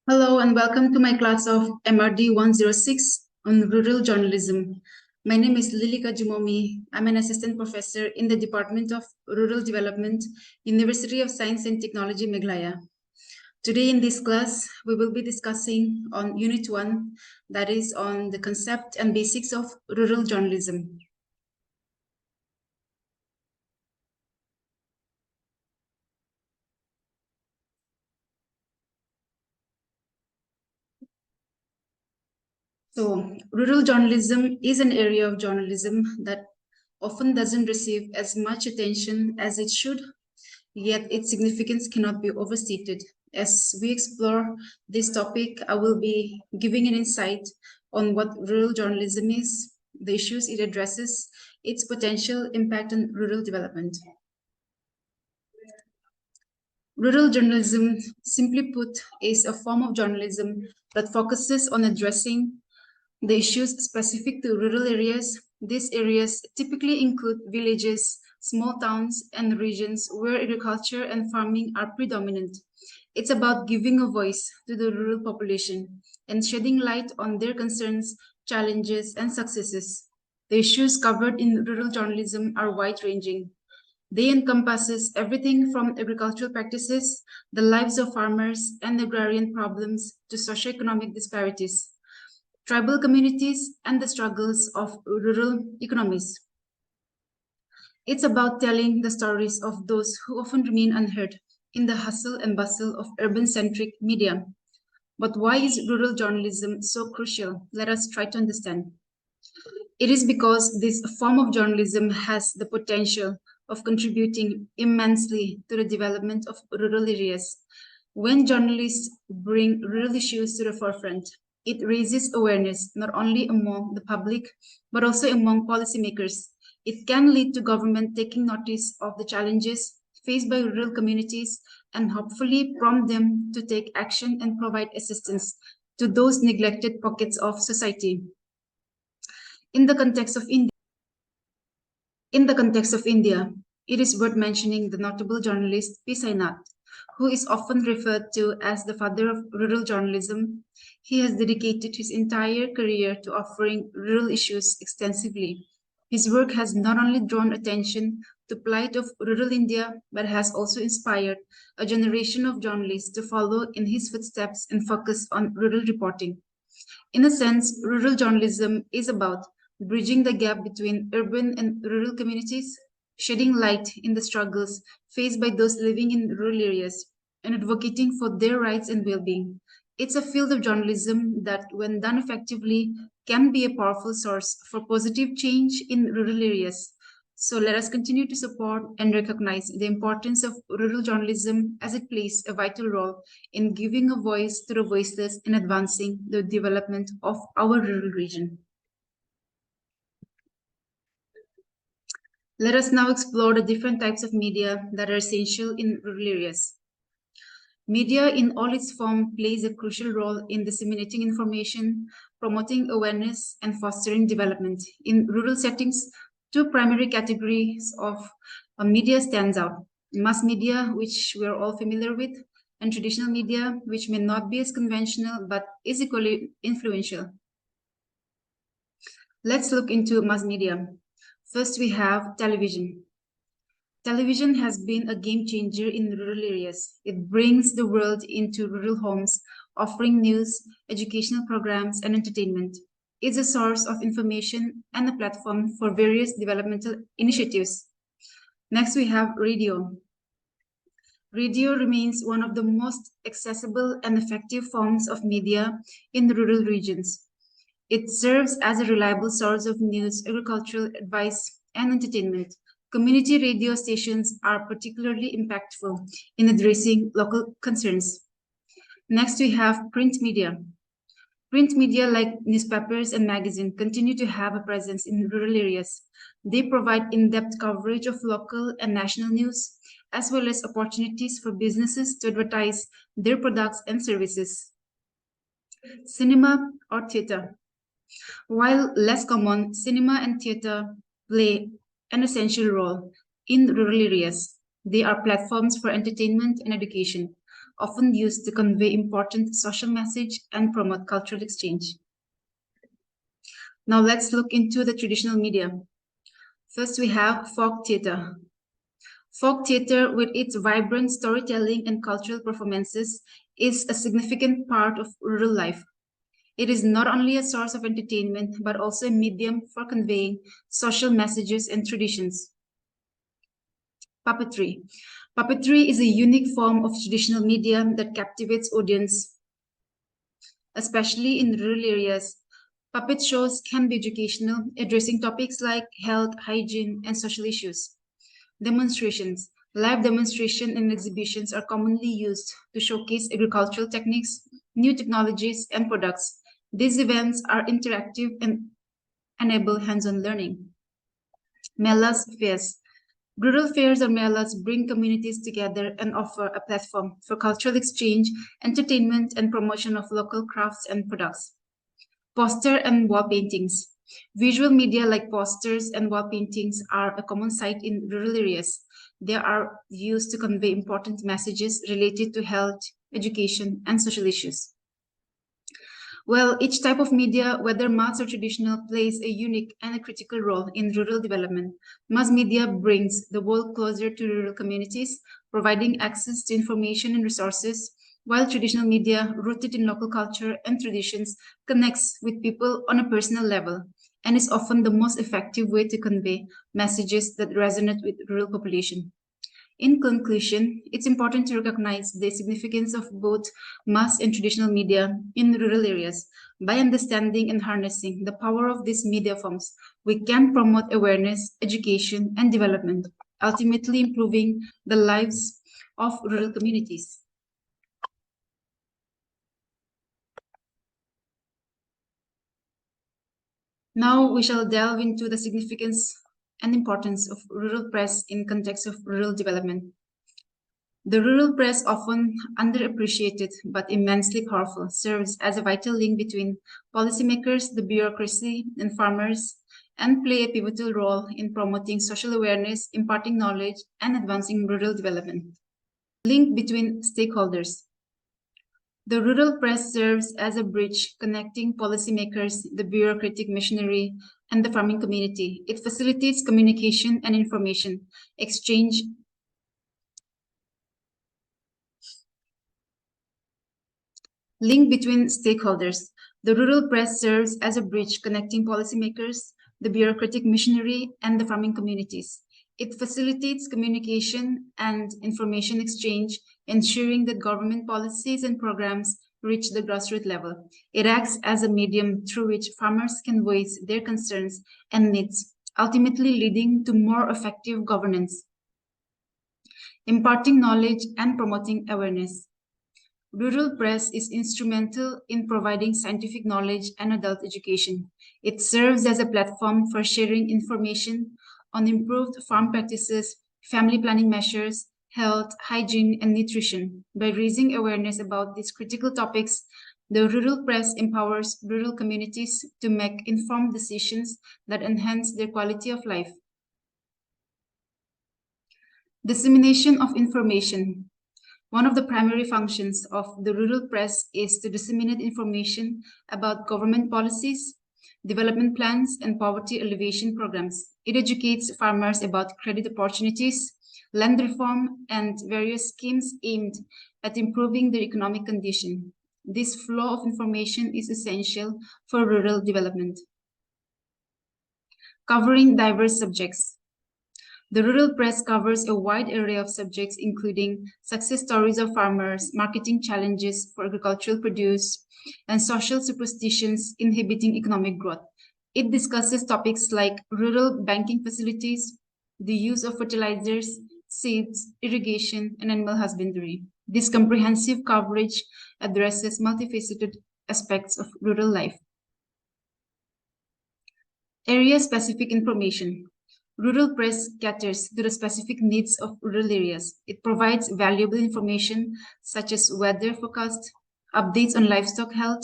Hello and welcome to my class of MRD 106 on rural journalism. My name is Lilika Zhimomi. I'm an assistant professor in the Department of Rural Development, University of Science and Technology, Meghalaya. Today in this class, we will be discussing on Unit 1, that is on the concept and basics of rural journalism. So, rural journalism is an area of journalism that often doesn't receive as much attention as it should, yet its significance cannot be overstated. As we explore this topic, I will be giving an insight on what rural journalism is, the issues it addresses, its potential impact on rural development. Rural journalism, simply put, is a form of journalism that focuses on addressing the issues specific to rural areas. These areas typically include villages, small towns, and regions where agriculture and farming are predominant. It's about giving a voice to the rural population and shedding light on their concerns, challenges, and successes. The issues covered in rural journalism are wide-ranging. They encompasses everything from agricultural practices, the lives of farmers, and agrarian problems to socioeconomic disparities, tribal communities, and the struggles of rural economies. It's about telling the stories of those who often remain unheard in the hustle and bustle of urban centric media. But why is rural journalism so crucial? Let us try to understand. It is because this form of journalism has the potential of contributing immensely to the development of rural areas. When journalists bring rural issues to the forefront, it raises awareness not only among the public but also among policymakers. It can lead to government taking notice of the challenges faced by rural communities and hopefully prompt them to take action and provide assistance to those neglected pockets of society. In the context of India, in the context of India, it is worth mentioning the notable journalist P. Sainath, who is often referred to as the father of rural journalism. He has dedicated his entire career to offering rural issues extensively. His work has not only drawn attention to plight of rural India, but has also inspired a generation of journalists to follow in his footsteps and focus on rural reporting. In a sense, rural journalism is about bridging the gap between urban and rural communities, shedding light in the struggles faced by those living in rural areas, and advocating for their rights and well being. It's a field of journalism that, when done effectively, can be a powerful source for positive change in rural areas. So let us continue to support and recognize the importance of rural journalism as it plays a vital role in giving a voice to the voiceless and advancing the development of our rural region. Let us now explore the different types of media that are essential in rural areas. Media in all its form plays a crucial role in disseminating information, promoting awareness, and fostering development. In rural settings, two primary categories of media stands out. Mass media, which we are all familiar with, and traditional media, which may not be as conventional but is equally influential. Let's look into mass media. First, we have television. Television has been a game changer in rural areas. It brings the world into rural homes, offering news, educational programs, and entertainment. It's a source of information and a platform for various developmental initiatives. Next, we have radio. Radio remains one of the most accessible and effective forms of media in rural regions. It serves as a reliable source of news, agricultural advice, and entertainment. Community radio stations are particularly impactful in addressing local concerns. Next, we have print media. Print media like newspapers and magazines continue to have a presence in rural areas. They provide in-depth coverage of local and national news, as well as opportunities for businesses to advertise their products and services. Cinema or theater. While less common, cinema and theater play an essential role in rural areas. They are platforms for entertainment and education. often used to convey important social message and promote cultural exchange. Now let's look into the traditional media. First, we have folk theater. Folk theater, with its vibrant storytelling and cultural performances, is a significant part of rural life. It is not only a source of entertainment, but also a medium for conveying social messages and traditions. Puppetry. Puppetry is a unique form of traditional media that captivates audience, especially in rural areas. Puppet shows can be educational, addressing topics like health, hygiene, and social issues. Demonstrations. Live demonstrations and exhibitions are commonly used to showcase agricultural techniques, new technologies, and products. These events are interactive and enable hands-on learning. Melas fairs. Rural fairs or melas bring communities together and offer a platform for cultural exchange, entertainment, and promotion of local crafts and products. Poster and wall paintings. Visual media like posters and wall paintings are a common sight in rural areas. They are used to convey important messages related to health, education, and social issues. Well, each type of media, whether mass or traditional, plays a unique and a critical role in rural development. Mass media brings the world closer to rural communities, providing access to information and resources, while traditional media, rooted in local culture and traditions, connects with people on a personal level and is often the most effective way to convey messages that resonate with rural population. In conclusion, it's important to recognize the significance of both mass and traditional media in rural areas. By understanding and harnessing the power of these media forms, we can promote awareness, education, and development, ultimately improving the lives of rural communities. Now we shall delve into the significance and importance of rural press in context of rural development. The rural press, often underappreciated but immensely powerful, serves as a vital link between policymakers, the bureaucracy, and farmers, and play a pivotal role in promoting social awareness, imparting knowledge, and advancing rural development. Link between stakeholders. The rural press serves as a bridge connecting policymakers, the bureaucratic machinery, and the farming community. It facilitates communication and information exchange. Link between stakeholders. The rural press serves as a bridge connecting policymakers, the bureaucratic machinery, and the farming communities. It facilitates communication and information exchange, ensuring that government policies and programs reach the grassroots level. It acts as a medium through which farmers can voice their concerns and needs, ultimately leading to more effective governance. Imparting knowledge and promoting awareness. Rural press is instrumental in providing scientific knowledge and adult education. It serves as a platform for sharing information on improved farm practices, family planning measures, health, hygiene, and nutrition. By raising awareness about these critical topics, the rural press empowers rural communities to make informed decisions that enhance their quality of life. Dissemination of information. One of the primary functions of the rural press is to disseminate information about government policies, development plans, and poverty alleviation programs. It educates farmers about credit opportunities, land reform, and various schemes aimed at improving their economic condition. This flow of information is essential for rural development. Covering diverse subjects. The rural press covers a wide array of subjects, including success stories of farmers, marketing challenges for agricultural produce, and social superstitions inhibiting economic growth. It discusses topics like rural banking facilities, the use of fertilizers, seeds, irrigation, and animal husbandry. This comprehensive coverage addresses multifaceted aspects of rural life. Area-specific information. Rural press caters to the specific needs of rural areas. It provides valuable information such as weather forecast, updates on livestock health,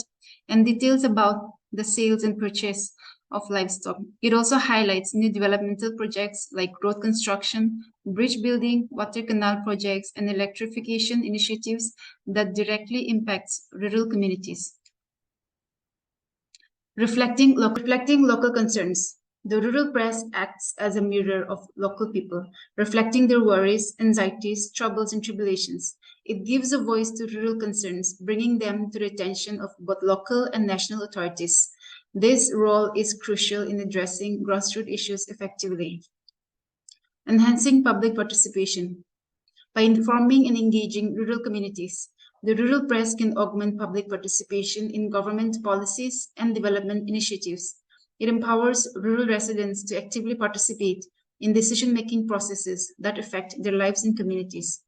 and details about the sales and purchase of livestock. It also highlights new developmental projects like road construction, bridge building, water canal projects, and electrification initiatives that directly impact rural communities. Reflecting local concerns. The rural press acts as a mirror of local people, reflecting their worries, anxieties, troubles, and tribulations. It gives a voice to rural concerns, bringing them to the attention of both local and national authorities. This role is crucial in addressing grassroots issues effectively. Enhancing public participation. By informing and engaging rural communities, the rural press can augment public participation in government policies and development initiatives. It empowers rural residents to actively participate in decision-making processes that affect their lives and communities.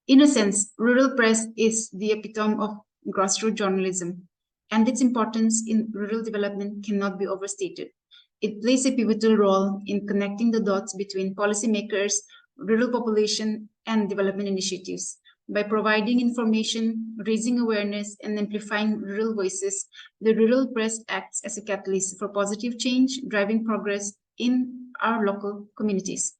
In a sense, rural press is the epitome of grassroots journalism, and its importance in rural development cannot be overstated. It plays a pivotal role in connecting the dots between policymakers, rural population, and development initiatives. By providing information, raising awareness, and amplifying rural voices, the rural press acts as a catalyst for positive change, driving progress in our local communities.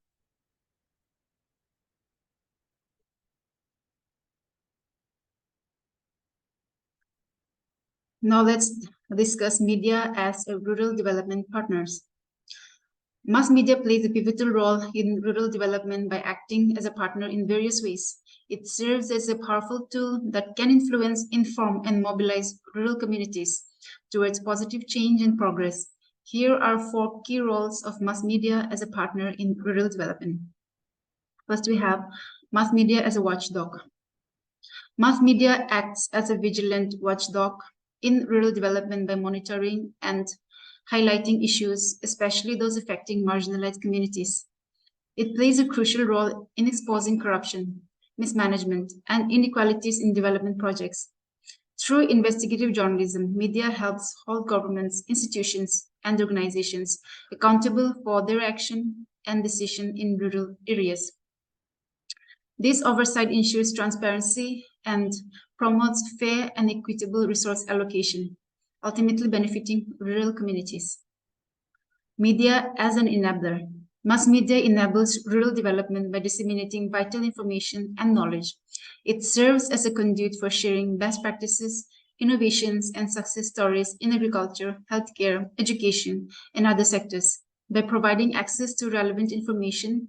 Now let's discuss media as a rural development partners. Mass media plays a pivotal role in rural development by acting as a partner in various ways. It serves as a powerful tool that can influence, inform, and mobilize rural communities towards positive change and progress. Here are four key roles of mass media as a partner in rural development. First, we have mass media as a watchdog. Mass media acts as a vigilant watchdog in rural development by monitoring and highlighting issues, especially those affecting marginalized communities. It plays a crucial role in exposing corruption, mismanagement, and inequalities in development projects. Through investigative journalism, media helps hold governments, institutions, and organizations accountable for their action and decision in rural areas. This oversight ensures transparency and promotes fair and equitable resource allocation, ultimately benefiting rural communities. Media as an enabler. Mass media enables rural development by disseminating vital information and knowledge. It serves as a conduit for sharing best practices, innovations, and success stories in agriculture, healthcare, education, and other sectors. By providing access to relevant information,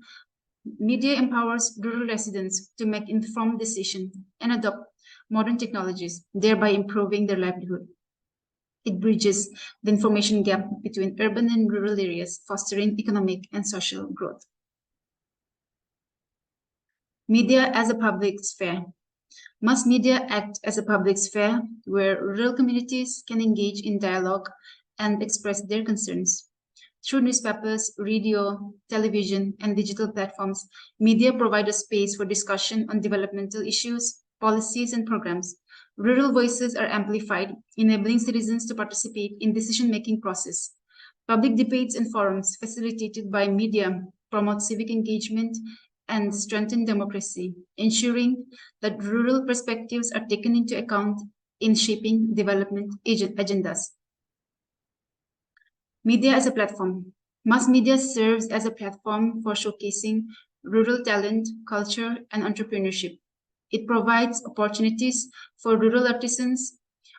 media empowers rural residents to make informed decisions and adopt modern technologies, thereby improving their livelihood. It bridges the information gap between urban and rural areas, fostering economic and social growth. Media as a public sphere. Mass media act as a public sphere where rural communities can engage in dialogue and express their concerns. Through newspapers, radio, television, and digital platforms, media provide a space for discussion on developmental issues, policies, and programs. Rural voices are amplified, enabling citizens to participate in decision-making process. Public debates and forums facilitated by media promote civic engagement and strengthen democracy, ensuring that rural perspectives are taken into account in shaping development agendas. Media as a platform. Mass media serves as a platform for showcasing rural talent, culture, and entrepreneurship. It provides opportunities for rural artisans,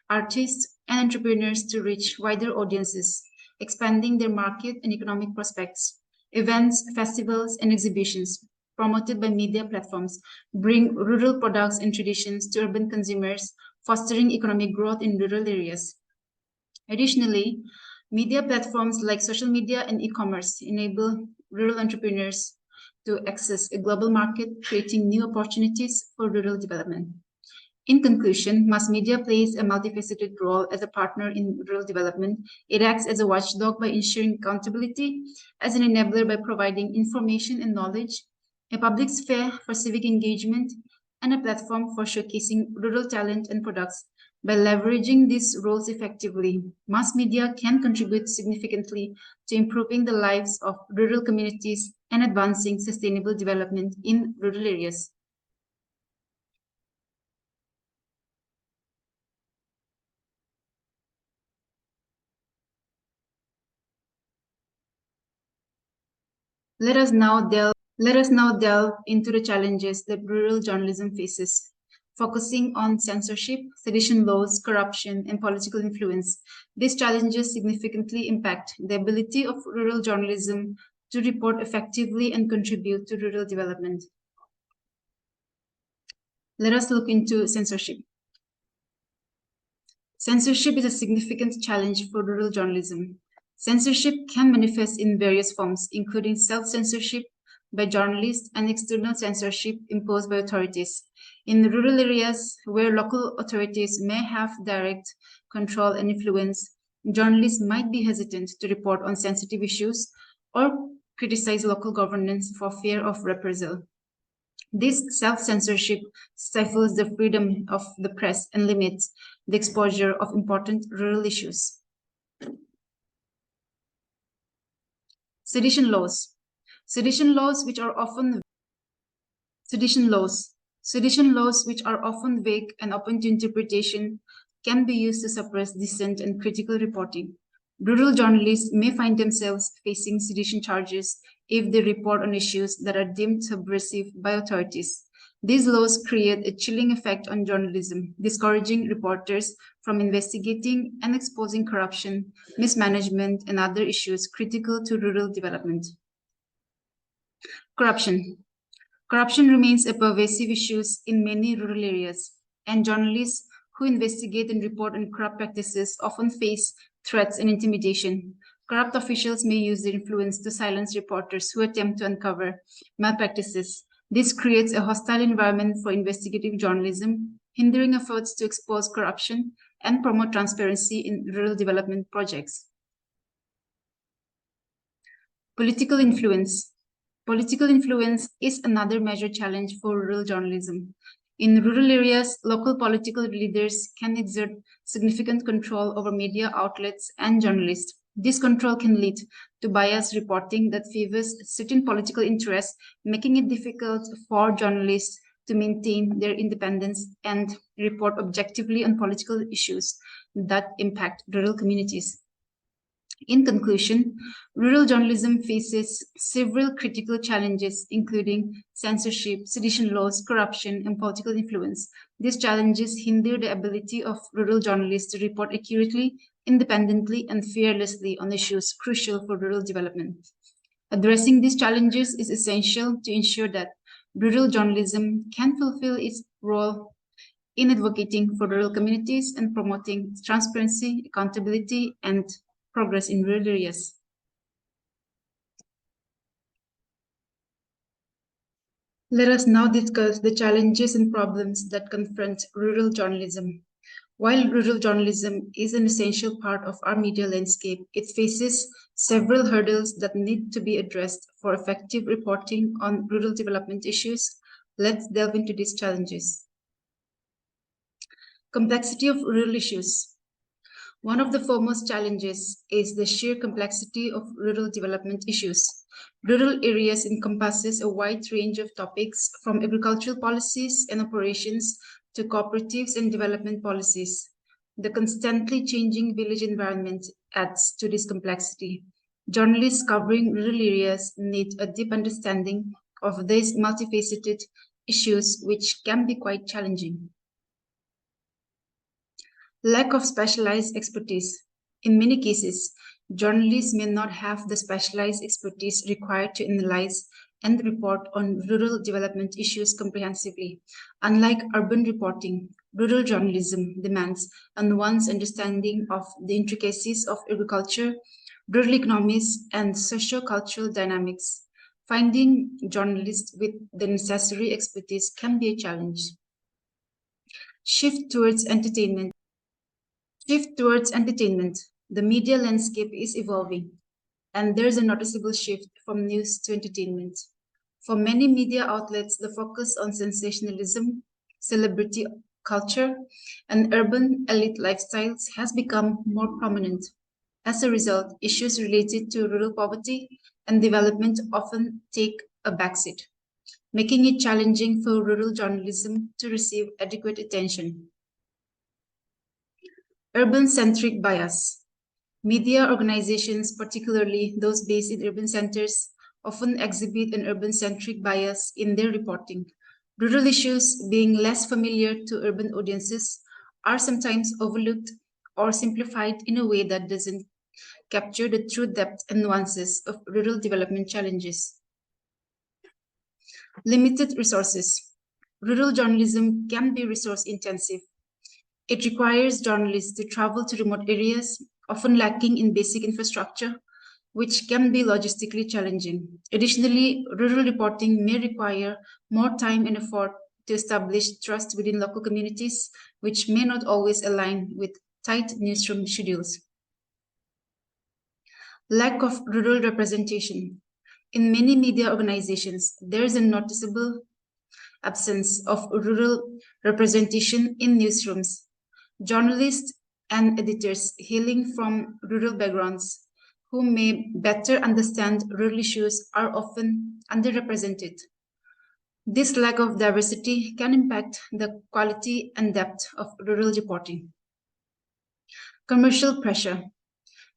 artists, and entrepreneurs to reach wider audiences, expanding their market and economic prospects. Events, festivals, and exhibitions promoted by media platforms bring rural products and traditions to urban consumers, fostering economic growth in rural areas. Additionally, media platforms like social media and e-commerce enable rural entrepreneurs to access a global market, creating new opportunities for rural development. In conclusion, mass media plays a multifaceted role as a partner in rural development. It acts as a watchdog by ensuring accountability, as an enabler by providing information and knowledge, a public sphere for civic engagement, and a platform for showcasing rural talent and products. By leveraging these roles effectively, mass media can contribute significantly to improving the lives of rural communities and advancing sustainable development in rural areas. Let us now delve into the challenges that rural journalism faces, focusing on censorship, sedition laws, corruption, and political influence. These challenges significantly impact the ability of rural journalism to report effectively and contribute to rural development. Let us look into censorship. Censorship is a significant challenge for rural journalism. Censorship can manifest in various forms, including self-censorship by journalists and external censorship imposed by authorities. In rural areas where local authorities may have direct control and influence, journalists might be hesitant to report on sensitive issues or criticize local governance for fear of reprisal. This self-censorship stifles the freedom of the press and limits the exposure of important rural issues. Sedition laws. Sedition laws which are often vague and open to interpretation can be used to suppress dissent and critical reporting. Rural journalists may find themselves facing sedition charges if they report on issues that are deemed subversive by authorities. These laws create a chilling effect on journalism, discouraging reporters from investigating and exposing corruption, mismanagement, and other issues critical to rural development. Corruption. Corruption remains a pervasive issue in many rural areas, and journalists who investigate and report on corrupt practices often face threats and intimidation. Corrupt officials may use their influence to silence reporters who attempt to uncover malpractices. This creates a hostile environment for investigative journalism, hindering efforts to expose corruption and promote transparency in rural development projects. Political influence. Political influence is another major challenge for rural journalism. In rural areas, local political leaders can exert significant control over media outlets and journalists. This control can lead to biased reporting that favors certain political interests, making it difficult for journalists to maintain their independence and report objectively on political issues that impact rural communities. In conclusion, rural journalism faces several critical challenges, including censorship, sedition laws, corruption, and political influence. These challenges hinder the ability of rural journalists to report accurately, independently, and fearlessly on issues crucial for rural development. Addressing these challenges is essential to ensure that rural journalism can fulfill its role in advocating for rural communities and promoting transparency, accountability, and progress in rural areas. Let us now discuss the challenges and problems that confront rural journalism. While rural journalism is an essential part of our media landscape, it faces several hurdles that need to be addressed for effective reporting on rural development issues. Let's delve into these challenges. Complexity of rural issues. One of the foremost challenges is the sheer complexity of rural development issues. Rural areas encompasses a wide range of topics from agricultural policies and operations to cooperatives and development policies. The constantly changing village environment adds to this complexity. Journalists covering rural areas need a deep understanding of these multifaceted issues, which can be quite challenging. Lack of specialized expertise. In many cases, journalists may not have the specialized expertise required to analyze and report on rural development issues comprehensively. Unlike urban reporting, rural journalism demands a nuanced understanding of the intricacies of agriculture, rural economies, and socio-cultural dynamics. Finding journalists with the necessary expertise can be a challenge. Shift towards entertainment. The media landscape is evolving, and there's a noticeable shift from news to entertainment. For many media outlets, the focus on sensationalism, celebrity culture, and urban elite lifestyles has become more prominent. As a result, issues related to rural poverty and development often take a backseat, making it challenging for rural journalism to receive adequate attention. Urban-centric bias. Media organizations, particularly those based in urban centers, often exhibit an urban-centric bias in their reporting. Rural issues, being less familiar to urban audiences, are sometimes overlooked or simplified in a way that doesn't capture the true depth and nuances of rural development challenges. Limited resources. Rural journalism can be resource intensive. It requires journalists to travel to remote areas, often lacking in basic infrastructure, which can be logistically challenging. Additionally, rural reporting may require more time and effort to establish trust within local communities, which may not always align with tight newsroom schedules. Lack of rural representation. In many media organizations, there is a noticeable absence of rural representation in newsrooms. Journalists and editors hailing from rural backgrounds who may better understand rural issues are often underrepresented. This lack of diversity can impact the quality and depth of rural reporting. Commercial pressure.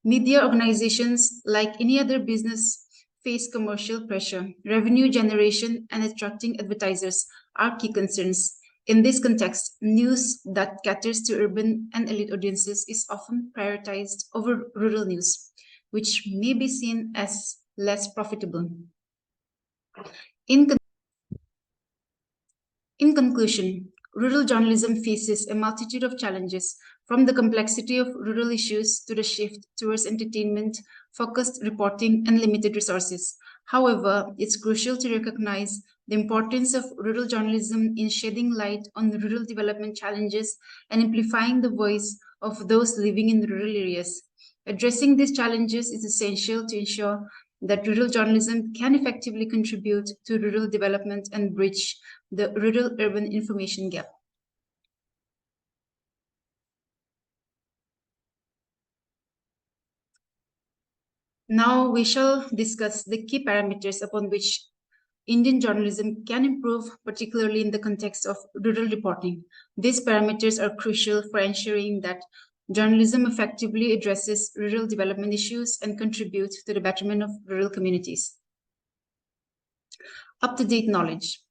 Media organizations, like any other business, face commercial pressure. Revenue generation and attracting advertisers are key concerns. In this context, news that caters to urban and elite audiences is often prioritized over rural news, which may be seen as less profitable. In In conclusion, rural journalism faces a multitude of challenges, from the complexity of rural issues to the shift towards entertainment, focused reporting, and limited resources. However, it's crucial to recognize the importance of rural journalism in shedding light on the rural development challenges and amplifying the voice of those living in rural areas. Addressing these challenges is essential to ensure that rural journalism can effectively contribute to rural development and bridge the rural-urban information gap. Now we shall discuss the key parameters upon which Indian journalism can improve, particularly in the context of rural reporting. These parameters are crucial for ensuring that journalism effectively addresses rural development issues and contributes to the betterment of rural communities. Up-to-date knowledge.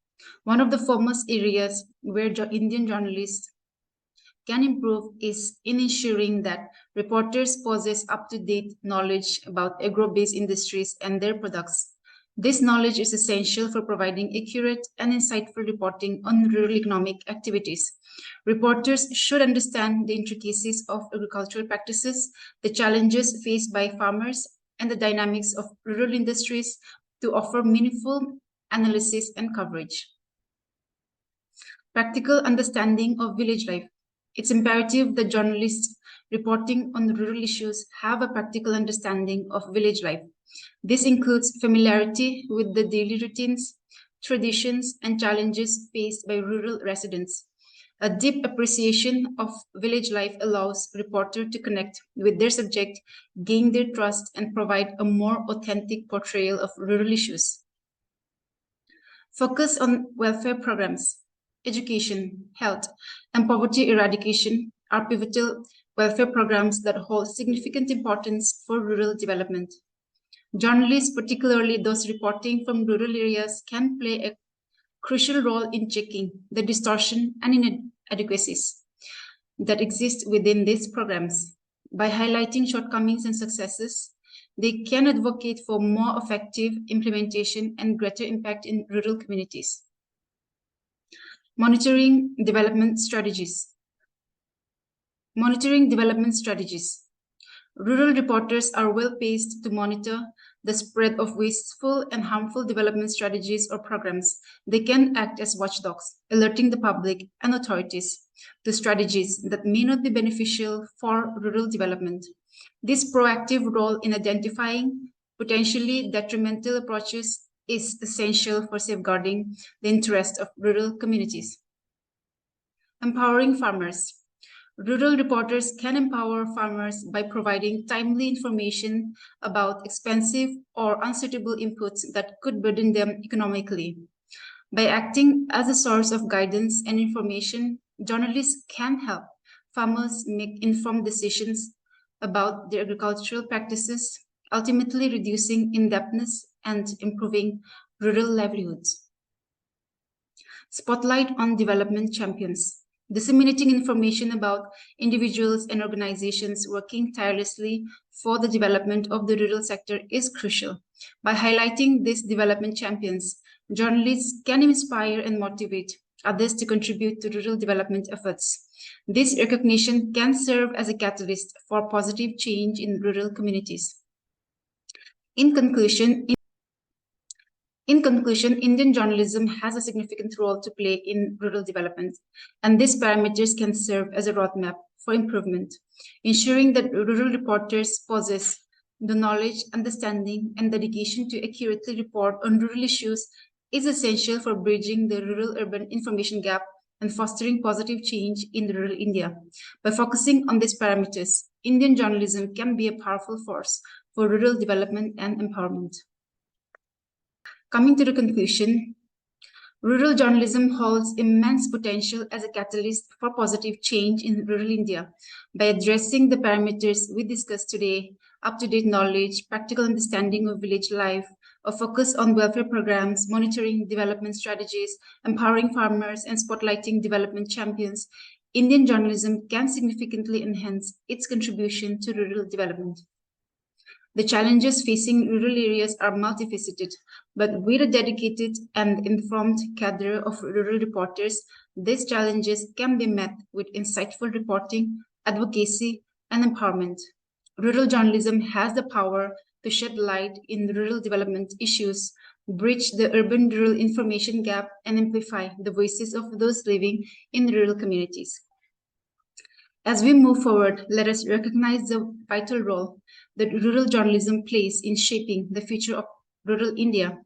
One of the foremost areas where Indian journalists can improve is in ensuring that reporters possess up-to-date knowledge about agro-based industries and their products. This knowledge is essential for providing accurate and insightful reporting on rural economic activities. Reporters should understand the intricacies of agricultural practices, the challenges faced by farmers, and the dynamics of rural industries to offer meaningful analysis and coverage. Practical understanding of village life. It's imperative that journalists reporting on rural issues have a practical understanding of village life. This includes familiarity with the daily routines, traditions, and challenges faced by rural residents. A deep appreciation of village life allows reporters to connect with their subject, gain their trust, and provide a more authentic portrayal of rural issues. Focus on welfare programs. Education, health, and poverty eradication are pivotal welfare programs that hold significant importance for rural development. Journalists, particularly those reporting from rural areas, can play a crucial role in checking the distortion and inadequacies that exist within these programs. By highlighting shortcomings and successes, they can advocate for more effective implementation and greater impact in rural communities. Monitoring development strategies. Monitoring development strategies. Rural reporters are well placed to monitor the spread of wasteful and harmful development strategies or programs. They can act as watchdogs, alerting the public and authorities to strategies that may not be beneficial for rural development. This proactive role in identifying potentially detrimental approaches is essential for safeguarding the interests of rural communities. Empowering farmers. Rural reporters can empower farmers by providing timely information about expensive or unsuitable inputs that could burden them economically. By acting as a source of guidance and information, journalists can help farmers make informed decisions about their agricultural practices, ultimately reducing indebtedness and improving rural livelihoods. Spotlight on development champions. Disseminating information about individuals and organizations working tirelessly for the development of the rural sector is crucial. By highlighting these development champions, journalists can inspire and motivate others to contribute to rural development efforts. This recognition can serve as a catalyst for positive change in rural communities. In conclusion, Indian journalism has a significant role to play in rural development, and these parameters can serve as a roadmap for improvement, ensuring that rural reporters possess the knowledge, understanding, and dedication to accurately report on rural issues is essential for bridging the rural-urban information gap and fostering positive change in rural India. By focusing on these parameters, Indian journalism can be a powerful force for rural development and empowerment. Coming to the conclusion, rural journalism holds immense potential as a catalyst for positive change in rural India. By addressing the parameters we discussed today, up-to-date knowledge, practical understanding of village life, a focus on welfare programs, monitoring development strategies, empowering farmers, and spotlighting development champions, Indian journalism can significantly enhance its contribution to rural development. The challenges facing rural areas are multifaceted, but with a dedicated and informed cadre of rural reporters, these challenges can be met with insightful reporting, advocacy, and empowerment. Rural journalism has the power to shed light in rural development issues, bridge the urban-rural information gap, and amplify the voices of those living in rural communities. As we move forward, let us recognize the vital role that rural journalism plays in shaping the future of rural India.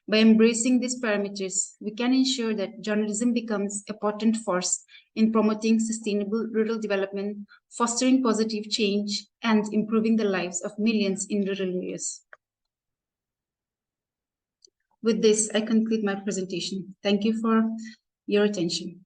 By embracing these parameters, we can ensure that journalism becomes a potent force in promoting sustainable rural development, fostering positive change, and improving the lives of millions in rural areas. With this, I conclude my presentation. Thank you for your attention.